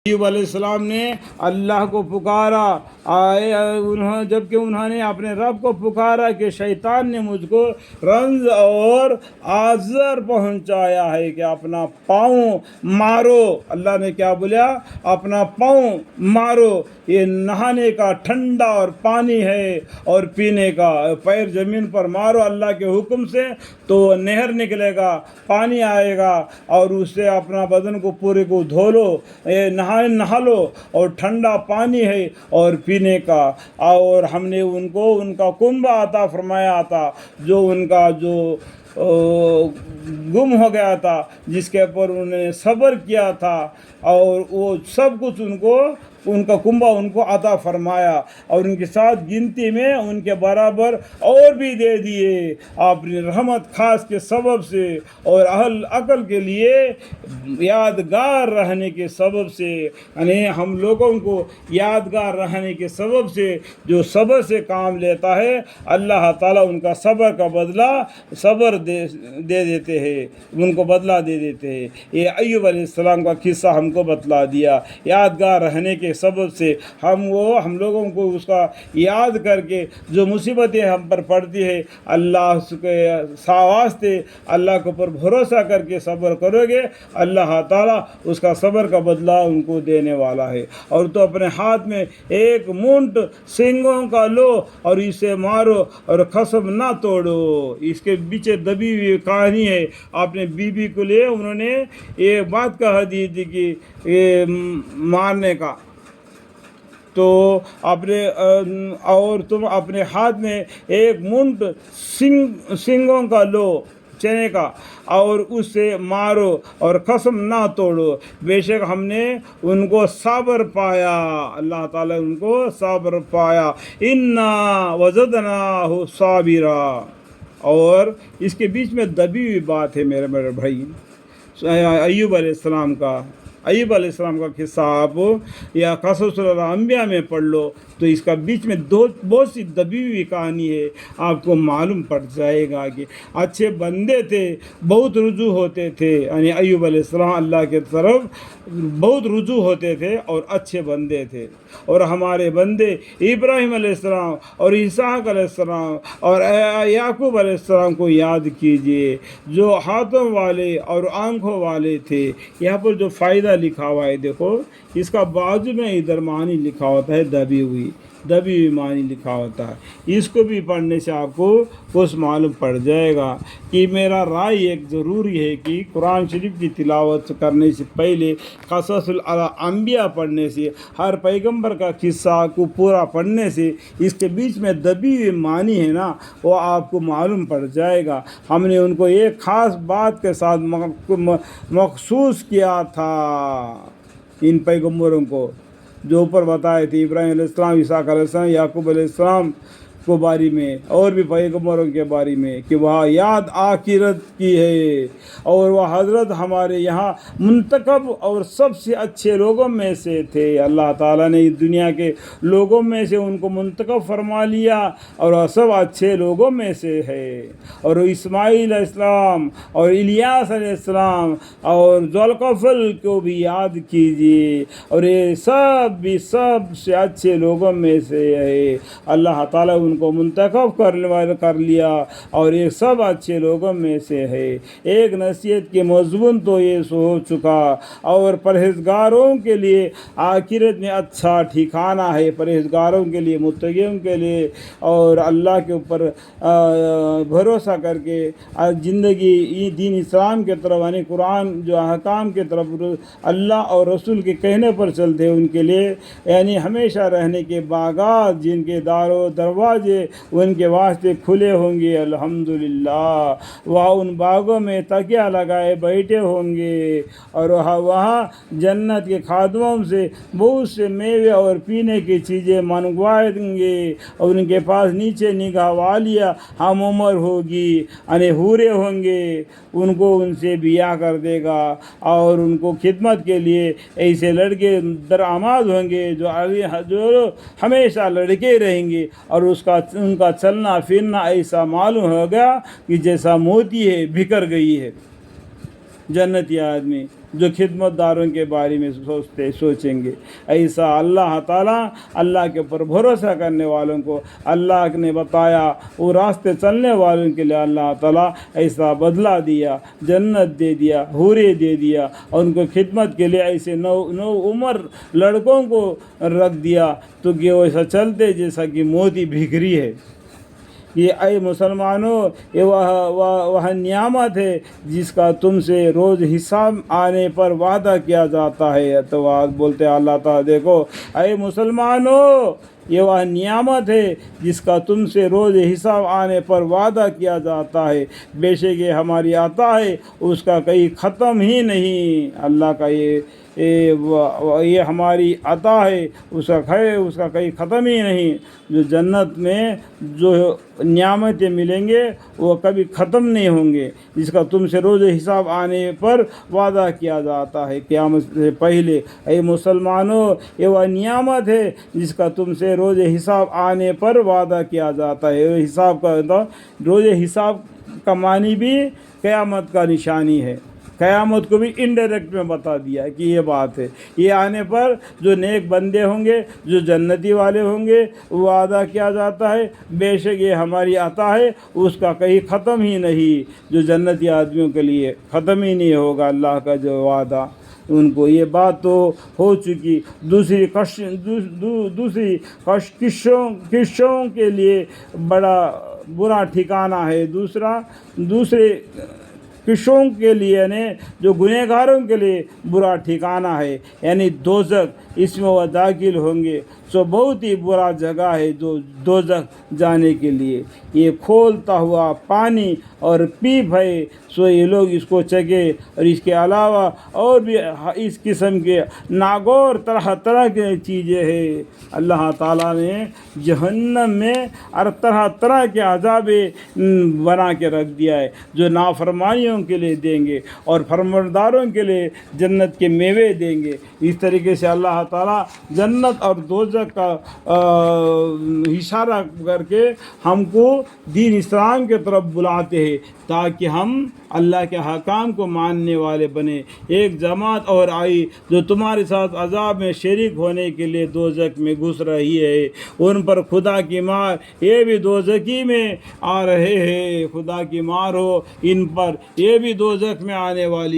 ایوب علیہ السلام نے اللہ کو پکارا، جبکہ انہوں نے اپنے رب کو پکارا کہ شیطان نے مجھ کو رنج اور آزر پہنچایا ہے کہ اپنا پاؤں مارو۔ اللہ نے کیا بولا؟ اپنا پاؤں مارو۔ یہ نہانے کا ٹھنڈا اور پانی ہے اور پینے کا، پیر زمین پر مارو اللہ کے حکم سے تو نہر نکلے گا، پانی آئے گا اور اس سے اپنا بدن کو پورے کو دھو لو، نہا لو، اور ٹھنڈا پانی ہے اور پینے کا۔ اور ہم نے ان کو ان کا کنبہ عطا فرمایا تھا، جو ان کا جو گم ہو گیا تھا، جس کے اوپر انہوں نے صبر کیا تھا، اور وہ سب کچھ ان کا کنبہ ان کو عطا فرمایا، اور ان کے ساتھ گنتی میں ان کے برابر اور بھی دے دیے اپنی رحمت خاص کے سبب سے، اور اہل عقل کے لیے یادگار رہنے کے سبب سے، یعنی ہم لوگوں کو یادگار رہنے کے سبب سے جو صبر سے کام لیتا ہے، اللہ تعالیٰ ان کا صبر کا بدلہ صبر دے دیتے ہیں، ان کو بدلہ دے دیتے ہیں۔ یہ ایوب علیہ السلام کا قصہ ہم کو بتلا دیا۔ یادگار رہنے کے سبب سے ہم لوگوں کو اس کا یاد کر کے جو مصیبتیں ہم پر پڑتی ہے، اللہ کے واسطے اللہ کے اوپر بھروسہ کر کے صبر کرو گے، اللہ تعالیٰ اس کا صبر کا بدلہ ان کو دینے والا ہے۔ اور تو اپنے ہاتھ میں ایک مونٹ سنگوں کا لو اور اسے مارو اور قسم نہ توڑو۔ اس کے پیچھے دبی ہوئی کہانی ہے۔ اپنے بیوی کو لیے انہوں نے یہ بات کہا دی تھی کہ یہ مارنے کا، تو اور تم اپنے ہاتھ میں ایک مونٹ سنگوں کا لو، چنے کا، اور اس سے مارو اور قسم نہ توڑو، بے شک ہم نے ان کو صبر پایا، اللہ تعالیٰ ان کو صبر پایا، انا وجدناہ صابرا۔ اور اس کے بیچ میں دبی ہوئی بات ہے میرے بھائی، ایوب علیہ السلام کا قصہ آپ یا قصص الانبیاء میں پڑھ لو تو اس کا بیچ میں بہت سی دبی ہوئی کہانی ہے، آپ کو معلوم پڑ جائے گا کہ اچھے بندے تھے، بہت رجوع ہوتے تھے، یعنی ایوب علیہ السلام اللہ کے طرف بہت رجوع ہوتے تھے اور اچھے بندے تھے۔ اور ہمارے بندے ابراہیم علیہ السلام اور اسحاق علیہ السلام اور یعقوب علیہ السلام کو یاد کیجئے، جو ہاتھوں والے اور آنکھوں والے تھے۔ یہاں پر جو فائدہ لکھا ہوا ہے دیکھو، اس کا بازو میں ادھر معنی لکھا ہوتا ہے، دبی ہوئی معنی لکھا ہوتا ہے۔ اس کو بھی پڑھنے سے آپ کو کچھ معلوم پڑ جائے گا کہ میرا رائے ایک ضروری ہے کہ قرآن شریف کی تلاوت کرنے سے پہلے قصص الانبیاء پڑھنے سے، ہر پیغمبر کا قصہ کو پورا پڑھنے سے اس کے بیچ میں دبی ہوئی معنی ہے نا، وہ آپ کو معلوم پڑ جائے گا۔ ہم نے ان کو ایک خاص بات کے ساتھ مخصوص کیا تھا، ان پیغمبروں کو جو اوپر بتائے تھے، ابراہیم علیہ السلام، اسحاق علیہ السلام، یعقوب علیہ السلام کو بارے میں، اور بھی پیغمبروں کے بارے میں، کہ وہ یاد آخرت کی ہے، اور وہ حضرت ہمارے یہاں منتخب اور سب سے اچھے لوگوں میں سے تھے۔ اللہ تعالیٰ نے اس دنیا کے لوگوں میں سے ان کو منتخب فرما لیا، اور وہ سب اچھے لوگوں میں سے ہے۔ اور اسماعیل علیہ السلام اور الیاس علیہ السلام اور ذوالکفل کو بھی یاد کیجیے، اور یہ سب سے اچھے لوگوں میں سے ہے۔ اللہ تعالیٰ ان کو منتخب کر لیا، اور یہ سب اچھے لوگوں میں سے ہے۔ ایک نصیحت کے مضمون تو یہ ہو چکا، اور پرہیزگاروں کے لیے آخرت میں اچھا ٹھکانہ ہے، پرہیزگاروں کے لیے، متقیوں کے لیے، اور اللہ کے اوپر بھروسہ کر کے زندگی دین اسلام کے طرف، یعنی قرآن جو احکام کے طرف اللہ اور رسول کے کہنے پر چلتے ہیں، ان کے لیے یعنی ہمیشہ رہنے کے باغات، جن کے دروازے ان کے واسطے کھلے ہوں گے، الحمدللہ، وہاں ان باغوں میں تکیہ لگائے بیٹھے ہوں گے، اور وہاں جنت کے خادموں سے بہت سے میوے اور پینے کی چیزیں منگوائیں گے، اور ان کے پاس نیچے نگاہ والیاں ہم عمر ہوگی، یعنی حورے ہوں گے، ان کو ان سے بیاہ کر دے گا، اور ان کو خدمت کے لیے ایسے لڑکے درآمد ہوں گے جو ہمیشہ لڑکے رہیں گے، اور ان کا چلنا پھرنا ایسا معلوم ہوگا کہ جیسا موتی ہے بکھر گئی ہے۔ جنتی آدمی جو خدمت داروں کے بارے میں سوچیں گے. ایسا اللہ تعالیٰ اللہ کے اوپر بھروسہ کرنے والوں کو اللہ نے بتایا وہ راستے چلنے والوں کے لیے اللہ تعالیٰ ایسا بدلہ دیا, جنت دے دیا, حوریں دے دیا, اور ان کو خدمت کے لیے ایسے نو عمر لڑکوں کو رکھ دیا تو کہ وہ ایسا چلتے جیسا کہ موتی بھیکری ہے. یہ اے مسلمانوں یہ وہ نعمت ہے جس کا تم سے روز حساب آنے پر وعدہ کیا جاتا ہے. تو بولتے اللہ تعالیٰ دیکھو اے مسلمانوں یہ وہ نعمت ہے جس کا تم سے روز حساب آنے پر وعدہ کیا جاتا ہے. بے شک یہ ہماری عطا ہے اس کا کہیں ختم ہی نہیں. اللہ کا یہ ہماری عطا ہے اس کا کہیں ختم ہی نہیں. جو جنت میں جو نعمتیں ملیں گے وہ کبھی ختم نہیں ہوں گے جس کا تم سے روز حساب آنے پر وعدہ کیا جاتا ہے قیامت سے پہلے. اے مسلمانوں یہ وہ نعمت ہے جس کا تم سے روز حساب آنے پر وعدہ کیا جاتا ہے. حساب کا روز حساب کا معنی بھی قیامت کا نشانی ہے. قیامت کو بھی انڈائریکٹ میں بتا دیا کہ یہ بات ہے. یہ آنے پر جو نیک بندے ہوں گے جو جنتی والے ہوں گے وہ وعدہ کیا جاتا ہے. بے شک یہ ہماری عطا ہے اس کا کہیں ختم ہی نہیں. جو جنتی آدمیوں کے لیے ختم ہی نہیں ہوگا اللہ کا جو وعدہ ان کو. یہ بات تو ہو چکی. دوسری کشوں کے لیے بڑا برا ٹھکانہ ہے. دوسرے کشوں کے لیے یعنی جو گنہگاروں کے لیے برا ٹھکانہ ہے یعنی دوزخ. اس میں وہ داخل ہوں گے سو بہت ہی برا جگہ ہے جو دوزخ جانے کے لیے. یہ کھولتا ہوا پانی اور پیپ ہے سو یہ لوگ اس کو چکے. اور اس کے علاوہ اور بھی اس قسم کے ناگور طرح طرح کی چیزیں ہیں. اللہ تعالیٰ نے جہنم میں اور طرح طرح کے عذاب بنا کے رکھ دیا ہے جو نافرمانیوں کے لیے دیں گے اور فرمانبرداروں کے لیے جنت کے میوے دیں گے. اس طریقے سے اللہ تعالیٰ جنت اور دوزخ کا اشارہ کر کے ہم کو دین اسلام کے طرف بلاتے ہیں تاکہ ہم اللہ کے حکام کو ماننے والے بنے. ایک جماعت اور آئی جو تمہارے ساتھ عذاب میں شریک ہونے کے لیے دوزخ میں گھس رہی ہے. ان پر خدا کی مار یہ بھی دوزخی میں آ رہے ہیں. خدا کی مار ہو ان پر یہ بھی دوزخ میں آنے والی